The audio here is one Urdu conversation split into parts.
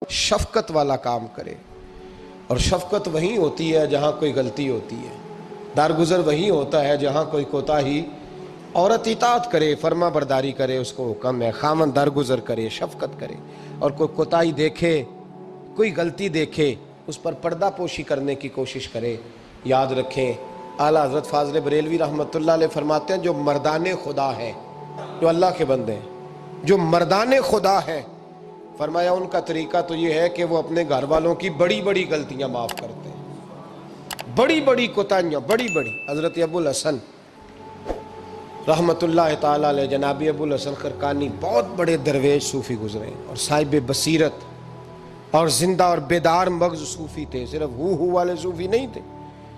شفقت والا کام کرے، اور شفقت وہیں ہوتی ہے جہاں کوئی غلطی ہوتی ہے، درگزر وہیں ہوتا ہے جہاں کوئی کوتاہی۔ عورت اطاعت کرے، فرما برداری کرے، اس کو حکم ہے، خامن درگزر کرے، شفقت کرے، اور کوئی کوتاہی دیکھے، کوئی غلطی دیکھے، اس پر پردہ پوشی کرنے کی کوشش کرے۔ یاد رکھیں اعلیٰ حضرت فاضل بریلوی رحمۃ اللہ علیہ فرماتے ہیں جو مردان خدا ہیں، جو اللہ کے بندے ہیں، جو مردان خدا ہیں، فرمایا ان کا طریقہ تو یہ ہے کہ وہ اپنے گھر والوں کی بڑی بڑی غلطیاں معاف کرتے ہیں، بڑی بڑی کوتاہیاں، بڑی بڑی۔ حضرت ابو الحسن رحمۃ اللہ تعالیٰ علیہ، جناب ابو الحسن خرقانی بہت بڑے درویش صوفی گزرے اور صاحب بصیرت اور زندہ اور بیدار مغز صوفی تھے، صرف ہو والے صوفی نہیں تھے۔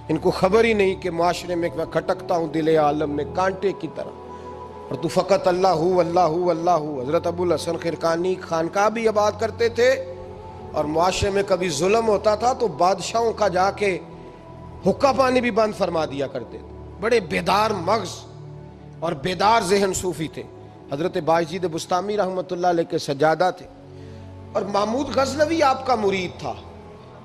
ان کو خبر ہی نہیں کہ معاشرے میں میں کھٹکتا ہوں دل عالم میں کانٹے کی طرح، اور تو فقط اللہ اللہ اللہ۔ حضرت ابو الحسن خرقانی خانقاہ بھی آباد کرتے تھے، اور معاشرے میں کبھی ظلم ہوتا تھا تو بادشاہوں کا جا کے حقہ پانی بھی بند فرما دیا کرتے تھے۔ بڑے بیدار مغز اور بیدار ذہن صوفی تھے۔ حضرت باعزید بستامی رحمۃ اللہ علیہ کے سجادہ تھے، اور محمود غزنوی آپ کا مرید تھا۔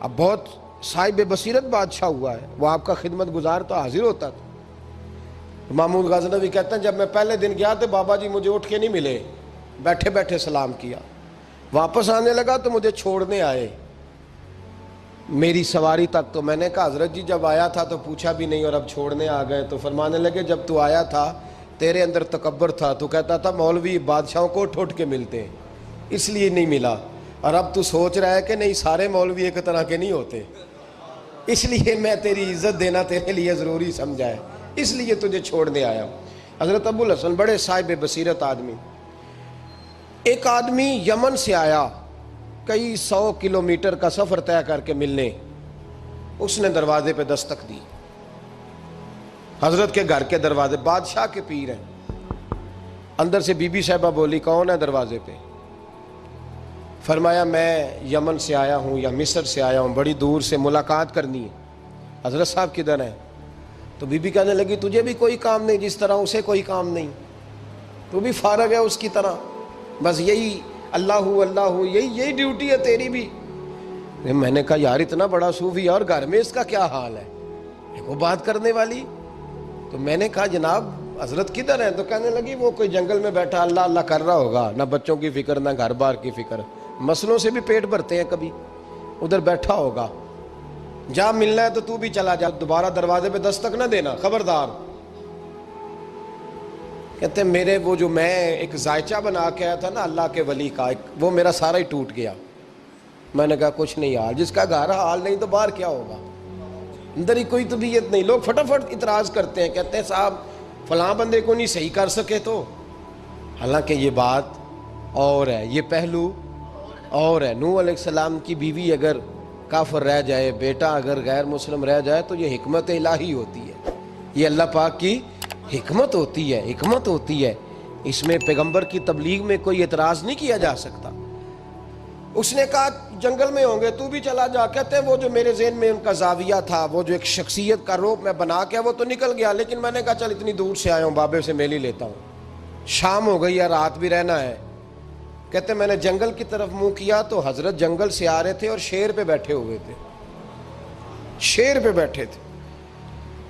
اب بہت صاحب بصیرت بادشاہ ہوا ہے، وہ آپ کا خدمت گزار تو حاضر ہوتا تھا۔ محمود غزنوی کہتے ہیں جب میں پہلے دن گیا تو بابا جی مجھے اٹھ کے نہیں ملے، بیٹھے بیٹھے سلام کیا، واپس آنے لگا تو مجھے چھوڑنے آئے میری سواری تک۔ تو میں نے کہا حضرت جی جب آیا تھا تو پوچھا بھی نہیں اور اب چھوڑنے آ گئے؟ تو فرمانے لگے جب تو آیا تھا تیرے اندر تکبر تھا، تو کہتا تھا مولوی بادشاہوں کو اٹھ اٹھ کے ملتے ہیں اس لیے نہیں ملا، اور اب تو سوچ رہا ہے کہ نہیں سارے مولوی ایک طرح کے نہیں ہوتے، اس لیے میں تیری عزت دینا تیرے لیے ضروری سمجھا ہے، اس لیے تجھے چھوڑنے آیا ہوں۔ حضرت ابو الحسن بڑے صاحب بصیرت آدمی۔ ایک آدمی یمن سے آیا کئی 100 کلومیٹر کا سفر طے کر کے ملنے، اس نے دروازے پہ دستک دی، حضرت کے گھر کے دروازے، بادشاہ کے پیر ہیں۔ اندر سے بی بی صاحبہ بولی کون ہے دروازے پہ؟ فرمایا میں یمن سے آیا ہوں یا مصر سے آیا ہوں، بڑی دور سے ملاقات کرنی ہے۔ حضرت صاحب کدھر ہیں؟ تو بی بی کہنے لگی تجھے بھی کوئی کام نہیں جس طرح اسے کوئی کام نہیں، تو بھی فارغ ہے اس کی طرح، بس یہی اللہ اللہ یہی ڈیوٹی ہے تیری بھی۔ میں نے کہا یار اتنا بڑا صوفی اور گھر میں اس کا کیا حال ہے، وہ بات کرنے والی؟ تو میں نے کہا جناب حضرت کدھر ہیں؟ تو کہنے لگی وہ کوئی جنگل میں بیٹھا اللہ اللہ کر رہا ہوگا، نہ بچوں کی فکر نہ گھر بار کی فکر، مسئلوں سے بھی پیٹ بھرتے ہیں کبھی، ادھر بیٹھا ہوگا، جا ملنا ہے تو تو بھی چلا جا، دوبارہ دروازے پہ دستک نہ دینا خبردار۔ کہتے ہیں میرے وہ جو میں ایک ذائچہ بنا کے آیا تھا نا اللہ کے ولی کا، وہ میرا سارا ہی ٹوٹ گیا۔ میں نے کہا کچھ نہیں حال، جس کا گھر حال نہیں تو باہر کیا ہوگا، اندر ہی کوئی طبیعت نہیں۔ لوگ فٹافٹ اعتراض کرتے ہیں، کہتے ہیں صاحب فلاں بندے کو نہیں صحیح کر سکے تو، حالانکہ یہ بات اور ہے، یہ پہلو اور ہے۔ نوح علیہ السلام کی بیوی اگر کافر رہ جائے، بیٹا اگر غیر مسلم رہ جائے تو یہ حکمت الہی ہوتی ہے، یہ اللہ پاک کی حکمت ہوتی ہے، حکمت ہوتی ہے، اس میں پیغمبر کی تبلیغ میں کوئی اعتراض نہیں کیا جا سکتا۔ اس نے کہا جنگل میں ہوں گے تو بھی چلا جا۔ کہتے ہیں وہ جو میرے ذہن میں ان کا زاویہ تھا، وہ جو ایک شخصیت کا روپ میں بنا کے وہ تو نکل گیا، لیکن میں نے کہا چل اتنی دور سے آیا ہوں بابے سے میل ہی لیتا ہوں، شام ہو گئی ہے رات بھی رہنا ہے۔ کہتے ہیں میں نے جنگل کی طرف منہ کیا تو حضرت جنگل سے آ رہے تھے اور شیر پہ بیٹھے ہوئے تھے، شیر پہ بیٹھے تھے۔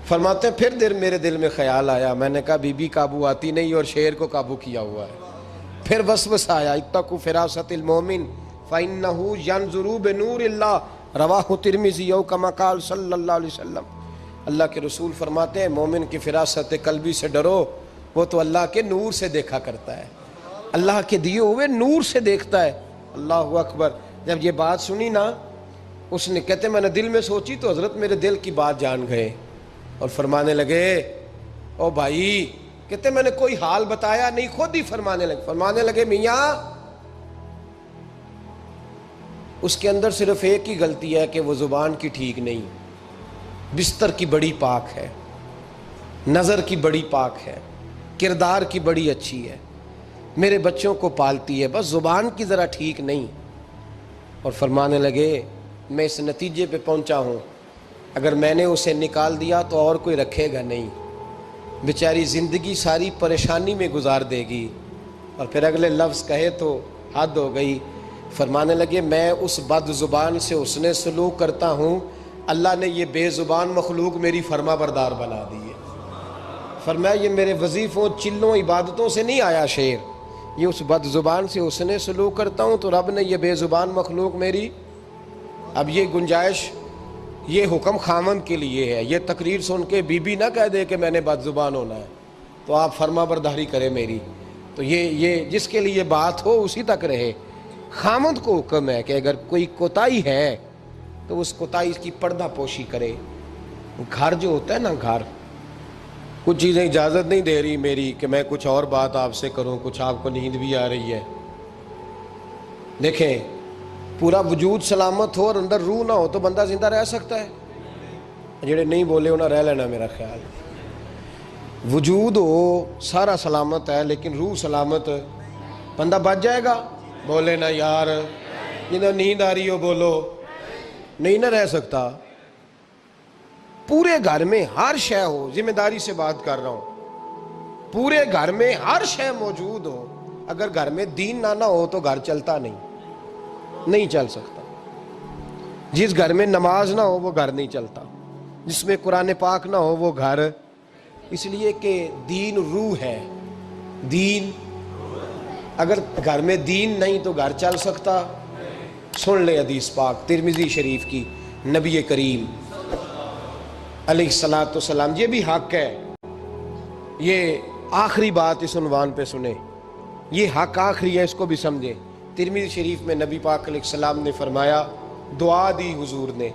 فرماتے ہیں پھر میرے دل میں خیال آیا، میں نے کہا بی بی قابو آتی نہیں اور شیر کو قابو کیا ہوا ہے۔ پھر وسوسہ آیا اتقوا فراست المومن فإنہ ینظر بنور اللہ، رواہ ترمذی او کما قال صلی اللہ علیہ وسلم۔ اللہ کے رسول فرماتے ہیں مومن کی فراست قلبی سے ڈرو، وہ تو اللہ کے نور سے دیکھا کرتا ہے، اللہ کے دیے ہوئے نور سے دیکھتا ہے۔ اللہ اکبر۔ جب یہ بات سنی نا، اس نے کہتے میں نے دل میں سوچی تو حضرت میرے دل کی بات جان گئے اور فرمانے لگے او بھائی، کہتے میں نے کوئی حال بتایا نہیں، خود ہی فرمانے لگے میاں اس کے اندر صرف ایک ہی غلطی ہے کہ وہ زبان کی ٹھیک نہیں، بستر کی بڑی پاک ہے، نظر کی بڑی پاک ہے، کردار کی بڑی اچھی ہے، میرے بچوں کو پالتی ہے، بس زبان کی ذرا ٹھیک نہیں۔ اور فرمانے لگے میں اس نتیجے پہ پہنچا ہوں اگر میں نے اسے نکال دیا تو اور کوئی رکھے گا نہیں، بیچاری زندگی ساری پریشانی میں گزار دے گی، اور پھر اگلے لفظ کہے تو حد ہو گئی۔ فرمانے لگے میں اس بد زبان سے حسن سلوک کرتا ہوں، اللہ نے یہ بے زبان مخلوق میری فرما بردار بنا دی ہے۔ فرمایا یہ میرے وظیفوں چلوں عبادتوں سے نہیں آیا شعر، یہ اس بد زبان سے حسن سلوک کرتا ہوں تو رب نے یہ بے زبان مخلوق میری۔ اب یہ گنجائش، یہ حکم خامند کے لیے ہے، یہ تقریر سن کے بی بی نہ کہہ دے کہ میں نے بد زبان ہونا ہے تو آپ فرما برداری کرے میری، تو یہ جس کے لیے بات ہو اسی تک رہے۔ خامند کو حکم ہے کہ اگر کوئی کوتاہی ہے تو اس کوتاہی کی پردہ پوشی کرے۔ گھر جو ہوتا ہے نا، گھر کچھ چیزیں اجازت نہیں دے رہی میری کہ میں کچھ اور بات آپ سے کروں، کچھ آپ کو نیند بھی آ رہی ہے۔ دیکھیں پورا وجود سلامت ہو اور اندر روح نہ ہو تو بندہ زندہ رہ سکتا ہے؟ جڑے نہیں بولے انہیں رہ لینا میرا خیال۔ وجود ہو سارا سلامت ہے لیکن روح سلامت، بندہ بچ جائے گا؟ بولے نا یار، جنہیں نیند آ رہی ہو بولو، نہیں نہ رہ سکتا۔ پورے گھر میں ہر شے ہو، ذمہ داری سے بات کر رہا ہوں، پورے گھر میں ہر شے موجود ہو، اگر گھر میں دین نہ ہو تو گھر چلتا نہیں چل سکتا۔ جس گھر میں نماز نہ ہو وہ گھر نہیں چلتا، جس میں قرآن پاک نہ ہو وہ گھر، اس لیے کہ دین روح ہے۔ دین اگر گھر میں دین نہیں تو گھر چل سکتا؟ سن لے حدیث پاک ترمذی شریف کی، نبی کریم علیہ الصلاۃ والسلام، یہ بھی حق ہے، یہ آخری بات اس عنوان پہ سنیں، یہ حق آخری ہے، اس کو بھی سمجھیں۔ ترمذی شریف میں نبی پاک علیہ السلام نے فرمایا، دعا دی حضور نے،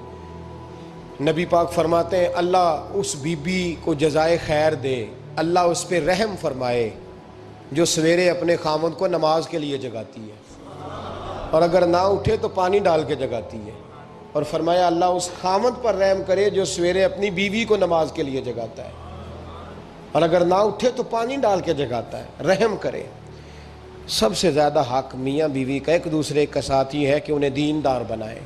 نبی پاک فرماتے ہیں اللہ اس بی بی کو جزائے خیر دے، اللہ اس پہ رحم فرمائے جو سویرے اپنے خامند کو نماز کے لیے جگاتی ہے اور اگر نہ اٹھے تو پانی ڈال کے جگاتی ہے، اور فرمایا اللہ اس خامند پر رحم کرے جو سویرے اپنی بیوی کو نماز کے لیے جگاتا ہے اور اگر نہ اٹھے تو پانی ڈال کے جگاتا ہے، رحم کرے۔ سب سے زیادہ حق میاں بیوی کا ایک دوسرے کا ساتھ ہی ہے کہ انہیں دیندار بنائے۔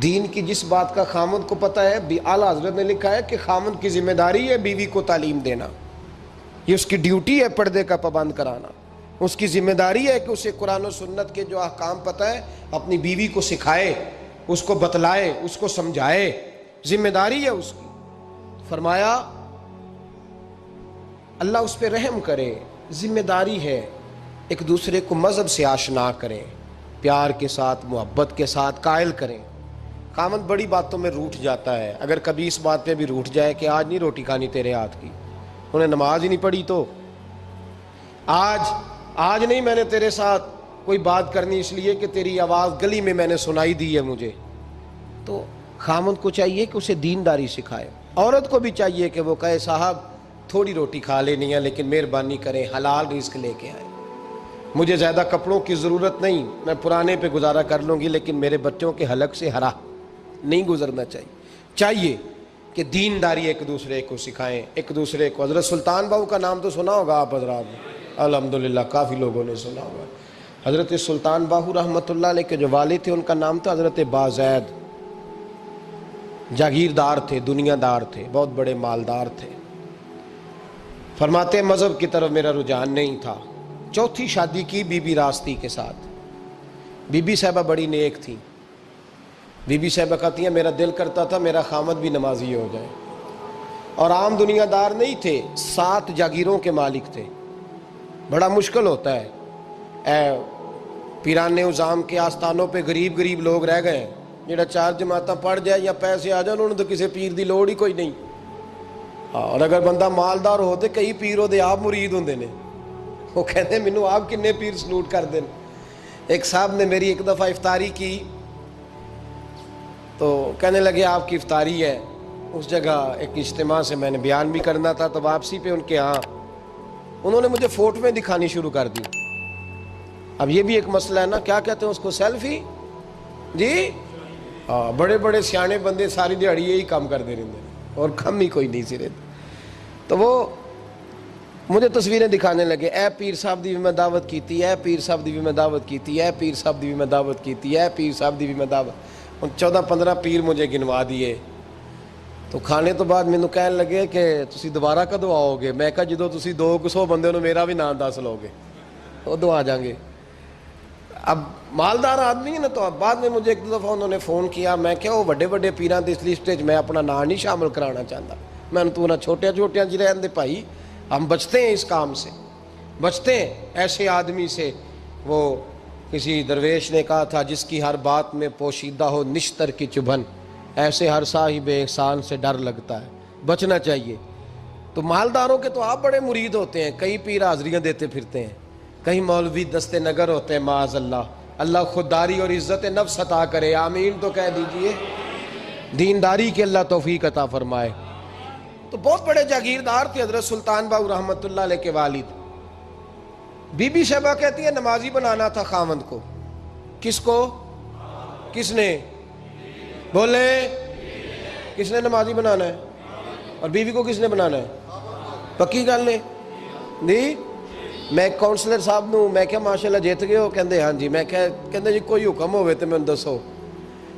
دین کی جس بات کا خامند کو پتہ ہے، اعلیٰ حضرت نے لکھا ہے کہ خامند کی ذمہ داری ہے بیوی کو تعلیم دینا، یہ اس کی ڈیوٹی ہے پردے کا پابند کرانا، اس کی ذمہ داری ہے کہ اسے قرآن و سنت کے جو احکام پتہ ہے اپنی بیوی کو سکھائے، اس کو بتلائے، اس کو سمجھائے، ذمہ داری ہے اس کی۔ فرمایا اللہ اس پہ رحم کرے، ذمہ داری ہے، ایک دوسرے کو مذہب سے آشنا کریں، پیار کے ساتھ محبت کے ساتھ قائل کریں۔ خامند بڑی باتوں میں روٹھ جاتا ہے، اگر کبھی اس بات پہ بھی روٹھ جائے کہ آج نہیں روٹی کھانی تیرے ہاتھ کی، انہیں نماز ہی نہیں پڑھی تو آج نہیں میں نے تیرے ساتھ کوئی بات کرنی اس لیے کہ تیری آواز گلی میں نے سنائی دی ہے مجھے، تو خامند کو چاہیے کہ اسے دینداری سکھائے۔ عورت کو بھی چاہیے کہ وہ کہے صاحب تھوڑی روٹی کھا لینی ہے لیکن مہربانی کریں حلال رزق لے کے آئیں، مجھے زیادہ کپڑوں کی ضرورت نہیں، میں پرانے پہ گزارا کر لوں گی لیکن میرے بچوں کے حلق سے ہرا نہیں گزرنا چاہیے کہ دینداری ایک دوسرے کو سکھائیں، ایک دوسرے کو۔ حضرت سلطان باہو کا نام تو سنا ہوگا آپ حضرات نے، الحمدللہ کافی لوگوں نے سنا ہوگا۔ حضرت سلطان باہو رحمۃ اللہ علیہ کے جو والد تھے ان کا نام تھا حضرت بازید، جاگیردار تھے، دنیا دار تھے، بہت بڑے مالدار تھے۔ فرماتے مذہب کی طرف میرا رجحان نہیں تھا، چوتھی شادی کی بی بی راستی کے ساتھ۔ بی بی صاحبہ بڑی نیک تھی، بی بی صاحبہ کہتی ہیں میرا دل کرتا تھا میرا خامد بھی نمازی ہو جائے، اور عام دنیا دار نہیں تھے، 7 جاگیروں کے مالک تھے۔ بڑا مشکل ہوتا ہے، پیران نظام کے آستانوں پہ غریب لوگ رہ گئے، جڑا 4 جماعتاں پڑھ جائے یا پیسے آ جائیں انہوں نے تو کسی پیر دی لوڑ ہی کوئی نہیں، اور اگر بندہ مالدار ہو تو کئی پیر ہو دے آپ مرید ہوندے نے، وہ کہتے ہیں مینوں آپ کنے پیر سلوٹ کر دیں۔ ایک صاحب نے میری ایک دفعہ افطاری کی تو کہنے لگے آپ کی افطاری ہے، اس جگہ ایک اجتماع سے میں نے بیان بھی کرنا تھا، تو واپسی پہ ان کے ہاں انہوں نے مجھے فوٹویں دکھانی شروع کر دی۔ اب یہ بھی ایک مسئلہ ہے نا، کیا کہتے ہیں اس کو، سیلفی جی، بڑے بڑے سیانے بندے ساری دیہڑی یہی کام کر دے رہے اور کم ہی کوئی نہیں سرے، تو وہ مجھے تصویریں دکھانے لگے، اے پیر صاحب دی بھی میں دعوت کیتی، اے پیر صاحب دی بھی میں دعوت کیتی، اے پیر صاحب دی بھی میں دعوت کیتی، اے پیر صاحب دی بھی میں دعوت، 14-15 پیر مجھے گنوا دیے۔ تو کھانے تو بعد مینوں کہنے لگے کہ تسی دوبارہ کدو آؤ گے؟ میں کہا جدو تسی 200 بندے نو میرا بھی نام دس لو گے ادو آ جاؤں گے۔ اب مالدار آدمی ہے نا. تو بعد میں مجھے ایک دو دفعہ انہوں نے فون کیا, میں کیا وہ بڑے بڑے پیران دی اس لسٹ میں اپنا نام نہیں شامل کرانا چاہتا. میں نے تو نہ چھوٹیاں چھوٹیاں جی رہن دے بھائی, ہم بچتے ہیں اس کام سے, بچتے ہیں ایسے آدمی سے. وہ کسی درویش نے کہا تھا جس کی ہر بات میں پوشیدہ ہو نشتر کی چبھن, ایسے ہر صاحب احسان سے ڈر لگتا ہے, بچنا چاہیے. تو مالداروں کے تو آپ بڑے مرید ہوتے ہیں, کئی پیر حاضریاں دیتے پھرتے ہیں, کہیں مولوی دستے نگر ہوتے ہیں, معاذ اللہ. اللہ خودداری اور عزت نفس عطا کرے, آمین تو کہہ دیجئے. دینداری کے اللہ توفیق عطا فرمائے. تو بہت بڑے جاگیردار تھے حضرت سلطان باؤ رحمۃ اللہ علیہ کے والد. بی بی شیبہ کہتی ہے نمازی بنانا تھا خاوند کو. کس کو؟ کس نے بولے؟ کس نے نمازی بنانا ہے؟ اور بیوی کو کس نے بنانا ہے؟ پکی گل نے جی. میں ایک کونسلر صاحب نوں میں کہا ماشاءاللہ جیت گئے ہو؟ کہندے ہاں جی. میں کہندے جی کوئی حکم ہوئے تو میں دسو.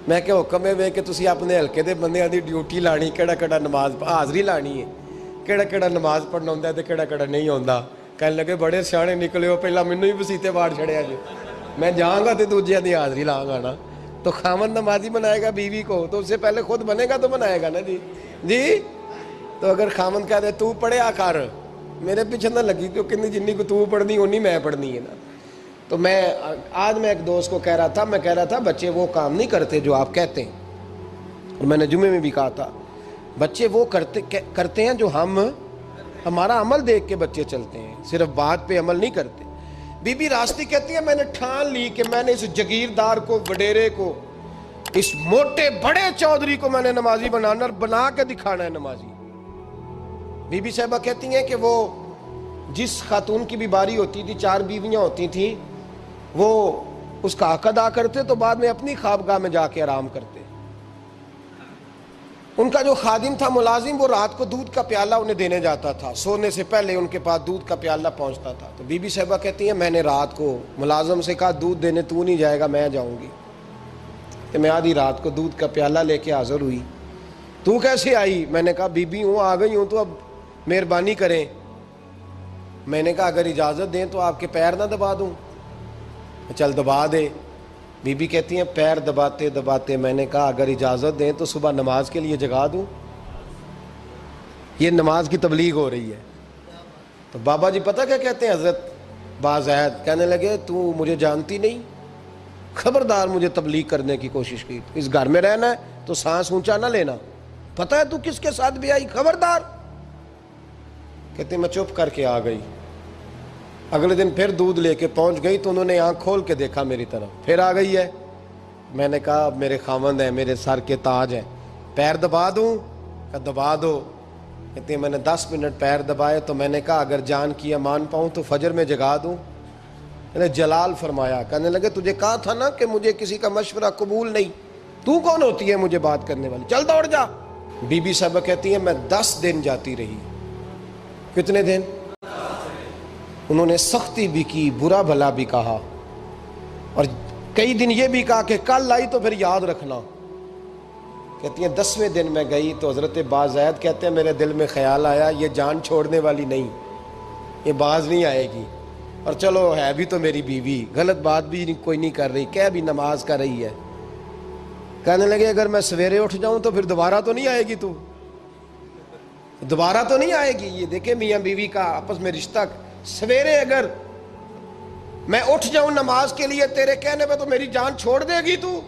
میں کہ حکم ہے کہ تسی اپنے ہلکے دے بندیاں دی ڈیوٹی لانی, کیڑا کیڑا نماز حاضری لانی ہے, کیڑا کیڑا نماز پڑھنا ہوندا ہے تے کیڑا کیڑا نہیں ہوندا. کہنے لگے بڑے سیانے نکلے ہو, پہلا مینوں ہی وسیتے واڑ چھڑیا جی. میں جاؤں گا تے دوجیاں دی حاضری لاں گا نا. تو خاوند نمازی بنائے گا بیوی کو تو اس سے پہلے خود بنے گا تو بنائے گا نا جی. جی تو اگر خاوند کہہ دے تو پڑھیا کر, میرے پیچھے نہ لگی کیونکہ جنی کو تو پڑھنی اونی میں پڑھنی ہے نا. تو میں آج میں ایک دوست کو کہہ رہا تھا, میں کہہ رہا تھا بچے وہ کام نہیں کرتے جو آپ کہتے ہیں. اور میں نے جمعے میں بھی کہا تھا بچے وہ کرتے ہیں جو ہمارا عمل دیکھ کے بچے چلتے ہیں, صرف بات پہ عمل نہیں کرتے. بی بی راستی کہتی ہے میں نے ٹھان لی کہ میں نے اس جگیردار کو, وڈیرے کو, اس موٹے بڑے چودھری کو میں نے نمازی بنانا اور بنا کے دکھانا ہے نمازی. بی بی صاحبہ کہتی ہیں کہ وہ جس خاتون کی بھی باری ہوتی تھی, 4 بیویاں ہوتی تھیں, وہ اس کا حق ادا کرتے تو بعد میں اپنی خوابگاہ میں جا کے آرام کرتے. ان کا جو خادم تھا ملازم, وہ رات کو دودھ کا پیالہ انہیں دینے جاتا تھا, سونے سے پہلے ان کے پاس دودھ کا پیالہ پہنچتا تھا. تو بی بی صاحبہ کہتی ہیں میں نے رات کو ملازم سے کہا دودھ دینے تو نہیں جائے گا, میں جاؤں گی. کہ میں آدھی رات کو دودھ کا پیالہ لے کے حاضر ہوئی. تو کیسے آئی؟ میں نے کہا بی بی ہوں, آ گئی ہوں, تو اب مہربانی کریں. میں نے کہا اگر اجازت دیں تو آپ کے پیر نہ دبا دوں. چل دبا دے. بی بی کہتی ہیں پیر دباتے دباتے میں نے کہا اگر اجازت دیں تو صبح نماز کے لیے جگا دوں. یہ نماز کی تبلیغ ہو رہی ہے. تو بابا جی پتہ کیا کہتے ہیں حضرت بازید, کہنے لگے تو مجھے جانتی نہیں, خبردار مجھے تبلیغ کرنے کی کوشش کی. اس گھر میں رہنا ہے تو سانس اونچا نہ لینا, پتہ ہے تو کس کے ساتھ بھی آئی, خبردار. کہتے میں چپ کر کے آ گئی. اگلے دن پھر دودھ لے کے پہنچ گئی تو انہوں نے آنکھ کھول کے دیکھا میری طرف, پھر آ گئی ہے. میں نے کہا میرے خاوند ہیں, میرے سر کے تاج ہیں, پیر دبا دوں؟ کہ دبا دو. کہتے ہیں میں نے 10 منٹ پیر دبائے تو میں نے کہا اگر جان کی امان پاؤں تو فجر میں جگا دوں. میں نے جلال فرمایا. کہنے لگے تجھے کہا تھا نا کہ مجھے کسی کا مشورہ قبول نہیں, تو کون ہوتی ہے مجھے بات کرنے والی, چل دوڑ جا. بی بی صاحبہ کہتی ہیں میں 10 دن جاتی رہی. کتنے دن؟ انہوں نے سختی بھی کی, برا بھلا بھی کہا, اور کئی دن یہ بھی کہا کہ کل آئی تو پھر یاد رکھنا. کہتی ہیں 10ویں دن میں گئی تو حضرت بازید کہتے ہیں میرے دل میں خیال آیا یہ جان چھوڑنے والی نہیں, یہ باز نہیں آئے گی. اور چلو ہے بھی تو میری بیوی, غلط بات بھی کوئی نہیں کر رہی, کہہ بھی نماز کر رہی ہے. کہنے لگے اگر میں سویرے اٹھ جاؤں تو پھر دوبارہ تو نہیں آئے گی, تو دوبارہ تو نہیں آئے گی. یہ دیکھیں میاں بیوی کا آپس میں رشتہ. سویرے اگر میں اٹھ جاؤں نماز کے لیے تیرے کہنے پہ تو میری جان چھوڑ دے گی تو.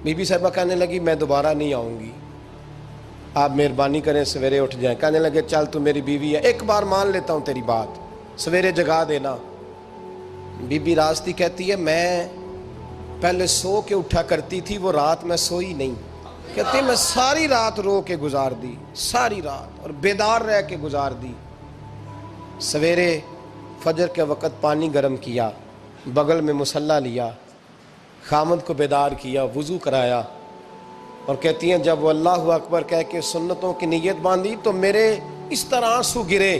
بی بی صاحبہ کہنے لگی میں دوبارہ نہیں آؤں گی, آپ مہربانی کریں سویرے اٹھ جائیں. کہنے لگے چل تو میری بیوی ہے, ایک بار مان لیتا ہوں تیری بات, سویرے جگا دینا. بی بی راستی کہتی ہے میں پہلے سو کے اٹھا کرتی تھی, وہ رات میں سوئی نہیں. کہتی ہے میں ساری رات رو کے گزار دی, ساری رات, اور بیدار رہ کے گزار دی. سویرے فجر کے وقت پانی گرم کیا, بغل میں مصلی لیا, خامد کو بیدار کیا, وضو کرایا, اور کہتی ہیں جب وہ اللہ اکبر کہہ کے سنتوں کی نیت باندھی تو میرے اس طرح آنسو گرے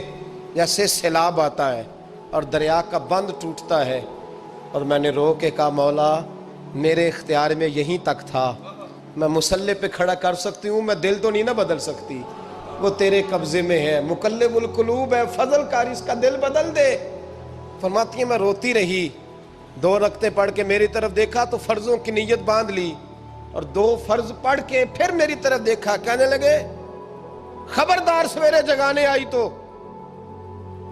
جیسے سیلاب آتا ہے اور دریا کا بند ٹوٹتا ہے. اور میں نے رو کے کہا مولا میرے اختیار میں یہیں تک تھا, میں مصلی پہ کھڑا کر سکتی ہوں, میں دل تو نہیں نہ بدل سکتی, وہ تیرے قبضے میں ہے, مقلب القلوب ہے, فضل کر اس کا دل بدل دے. فرماتی ہیں میں روتی رہی, 2 رکعتیں پڑھ کے میری طرف دیکھا تو فرضوں کی نیت باندھ لی، اور 2 فرض پڑھ کے پھر میری طرف دیکھا، کہنے لگے خبردار سویرے جگانے آئی تو۔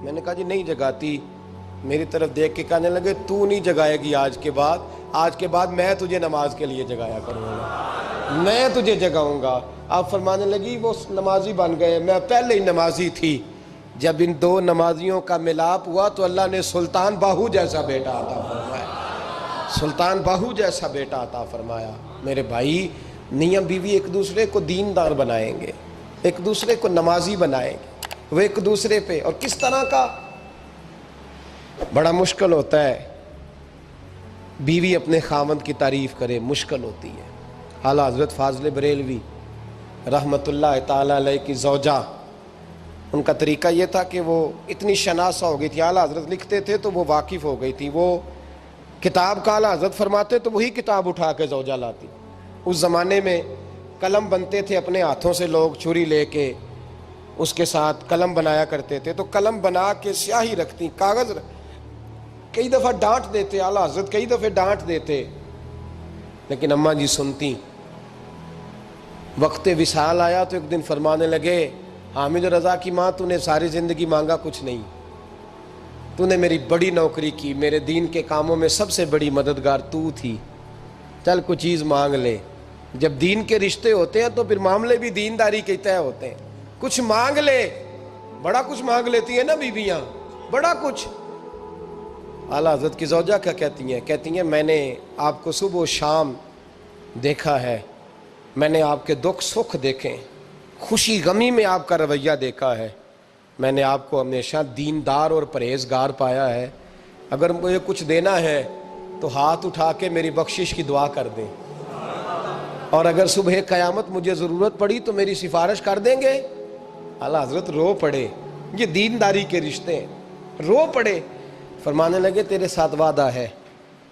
میں نے کہا جی نہیں جگاتی۔ میری طرف دیکھ کے کہنے لگے تو نہیں جگائے گی آج کے بعد میں تجھے نماز کے لیے جگایا کروں گا، میں تجھے جگاؤں گا۔ آپ فرمانے لگی وہ نمازی بن گئے، میں پہلے ہی نمازی تھی۔ جب ان 2 نمازیوں کا ملاپ ہوا تو اللہ نے سلطان باہو جیسا بیٹا عطا فرمایا، سلطان باہو جیسا بیٹا عطا فرمایا۔ میرے بھائی، میاں بیوی ایک دوسرے کو دیندار بنائیں گے، ایک دوسرے کو نمازی بنائیں گے، وہ ایک دوسرے پہ، اور کس طرح کا بڑا مشکل ہوتا ہے بیوی اپنے خاوند کی تعریف کرے، مشکل ہوتی ہے۔ اعلیٰ حضرت فاضل بریلوی رحمت اللہ تعالیٰ علیہ کی زوجہ، ان کا طریقہ یہ تھا کہ وہ اتنی شناسہ ہو گئی تھی، اعلیٰ حضرت لکھتے تھے تو وہ واقف ہو گئی تھی، وہ کتاب کا اعلیٰ حضرت فرماتے تو وہی کتاب اٹھا کے زوجہ لاتی۔ اس زمانے میں قلم بنتے تھے اپنے ہاتھوں سے، لوگ چھری لے کے اس کے ساتھ قلم بنایا کرتے تھے، تو قلم بنا کے سیاہی رکھتی، کاغذ کئی دفعہ ڈانٹ دیتے، اعلیٰ حضرت کئی دفعہ ڈانٹ دیتے، لیکن اماں جی سنتی۔ وقت وصال آیا تو ایک دن فرمانے لگے حامد رضا کی ماں، تو نے ساری زندگی مانگا کچھ نہیں، تو نے میری بڑی نوکری کی، میرے دین کے کاموں میں سب سے بڑی مددگار تو تھی، چل کچھ چیز مانگ لے۔ جب دین کے رشتے ہوتے ہیں تو پھر معاملے بھی دینداری کے طے ہوتے ہیں، کچھ مانگ لے۔ بڑا کچھ مانگ لیتی ہیں نا بیویاں، بڑا کچھ۔ اعلیٰ حضرت کی زوجہ کیا کہتی ہیں میں نے آپ کو صبح و شام دیکھا ہے، میں نے آپ کے دکھ سکھ دیکھے، خوشی غمی میں آپ کا رویہ دیکھا ہے، میں نے آپ کو ہمیشہ دیندار اور پرہیزگار پایا ہے، اگر مجھے کچھ دینا ہے تو ہاتھ اٹھا کے میری بخشش کی دعا کر دیں، اور اگر صبح قیامت مجھے ضرورت پڑی تو میری سفارش کر دیں گے۔ اعلیٰ حضرت رو پڑے، یہ دینداری کے رشتے ہیں، رو پڑے۔ فرمانے لگے تیرے ساتھ وعدہ ہے،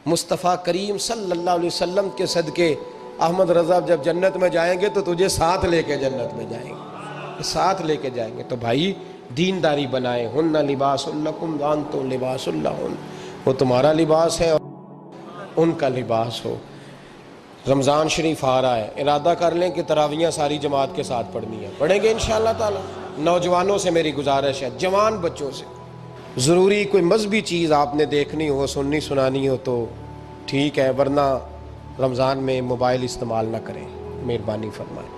مصطفیٰ کریم صلی اللہ علیہ وسلم کے صدقے احمد رضا جب جنت میں جائیں گے تو تجھے ساتھ لے کے جنت میں جائیں گے، ساتھ لے کے جائیں گے۔ تو بھائی دینداری بنائیں، ہن لباس لکم وانتم لباس لہن، وہ تمہارا لباس ہے اور ان کا لباس ہو۔ رمضان شریف آ رہا ہے، ارادہ کر لیں کہ تراویحیں ساری جماعت کے ساتھ پڑھنی ہے، پڑھیں گے انشاءاللہ تعالی۔ نوجوانوں سے میری گزارش ہے، جوان بچوں سے، ضروری کوئی مذہبی چیز آپ نے دیکھنی ہو، سننی سنانی ہو تو ٹھیک ہے، ورنہ رمضان میں موبائل استعمال نہ کریں، مہربانی فرمائیں،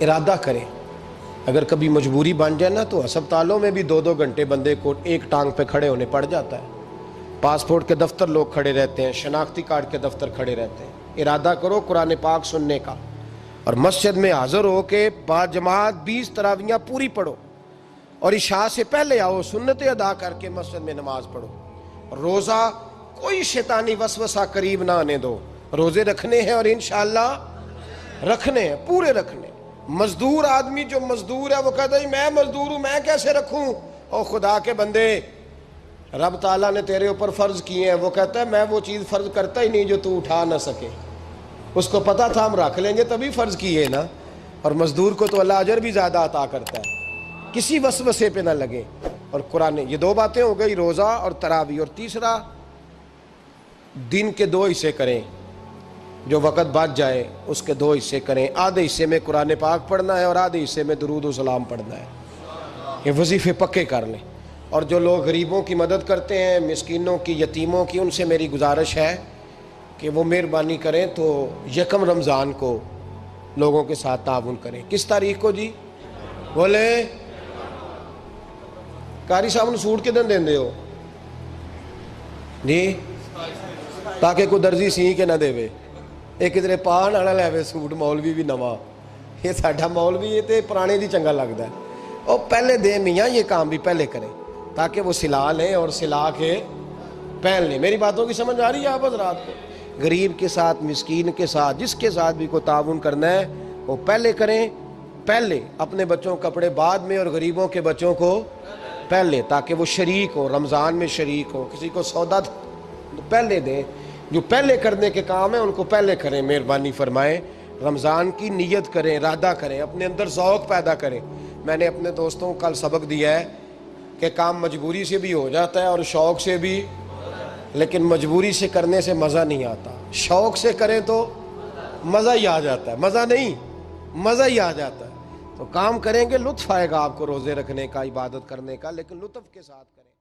ارادہ کریں۔ اگر کبھی مجبوری بن جائے نا تو ہسپتالوں میں بھی 2 گھنٹے بندے کو ایک ٹانگ پہ کھڑے ہونے پڑ جاتا ہے، پاسپورٹ کے دفتر لوگ کھڑے رہتے ہیں، شناختی کارڈ کے دفتر کھڑے رہتے ہیں۔ ارادہ کرو قرآن پاک سننے کا، اور مسجد میں حاضر ہو کے با جماعت 20 تراویحیں پوری پڑھو، اور عشاء سے پہلے آؤ، سنتیں ادا کر کے مسجد میں نماز پڑھو۔ روزہ کوئی شیطانی وسوسہ قریب نہ آنے دو، روزے رکھنے ہیں اور انشاءاللہ رکھنے ہیں، پورے رکھنے۔ مزدور آدمی جو مزدور ہے وہ کہتا ہے میں مزدور ہوں، میں کیسے رکھوں؟ او خدا کے بندے، رب تعالیٰ نے تیرے اوپر فرض کیے ہیں، وہ کہتا ہے میں وہ چیز فرض کرتا ہی نہیں جو تو اٹھا نہ سکے، اس کو پتا تھا ہم رکھ لیں گے تبھی فرض کیے نا۔ اور مزدور کو تو اللہ اجر بھی زیادہ عطا کرتا ہے، کسی وسوسے پہ نہ لگے۔ اور قرآن، یہ 2 باتیں ہو گئی، روزہ اور تراویح۔ اور تیسرا، دن کے 2 حصے کریں، جو وقت بچ جائے اس کے 2 حصے کریں، آدھے حصے میں قرآن پاک پڑھنا ہے اور آدھے حصے میں درود و سلام پڑھنا ہے، یہ وظیفے پکے کر لیں۔ اور جو لوگ غریبوں کی مدد کرتے ہیں، مسکینوں کی، یتیموں کی، ان سے میری گزارش ہے کہ وہ مہربانی کریں تو 1 رمضان کو لوگوں کے ساتھ تعاون کریں۔ کس تاریخ کو جی؟ بولے قاری صاحب نے سوٹ کدن دیں ہو جی، تاکہ کوئی درزی سی کے نہ دے، ایک کدھر پا نہ لے سوٹ، مولوی بھی نواں، یہ ساڈا مولوی یہ تے پرانے دی چنگا لگتا ہے، اور پہلے دے میاں یہ کام بھی پہلے کریں تاکہ وہ سلا لیں اور سلا کے پہن لیں۔ میری باتوں کی سمجھ آ رہی ہے آپ حضرات کو؟ غریب کے ساتھ، مسکین کے ساتھ، جس کے ساتھ بھی کوئی تعاون کرنا ہے وہ پہلے کریں، پہلے اپنے بچوں کو کپڑے بعد میں اور غریبوں کے بچوں کو پہلے، تاکہ وہ شریک ہو، رمضان میں شریک ہو، کسی کو سودا پہلے دیں، جو پہلے کرنے کے کام ہیں ان کو پہلے کریں، مہربانی فرمائیں۔ رمضان کی نیت کریں، ارادہ کریں، اپنے اندر ذوق پیدا کریں۔ میں نے اپنے دوستوں کو کل سبق دیا ہے کہ کام مجبوری سے بھی ہو جاتا ہے اور شوق سے بھی لیکن مجبوری سے کرنے سے مزہ نہیں آتا، شوق سے کریں تو مزہ ہی آ جاتا ہے، مزہ نہیں مزہ ہی آ جاتا ہے۔ تو کام کریں گے، لطف آئے گا آپ کو روزے رکھنے کا، عبادت کرنے کا، لیکن لطف کے ساتھ کریں۔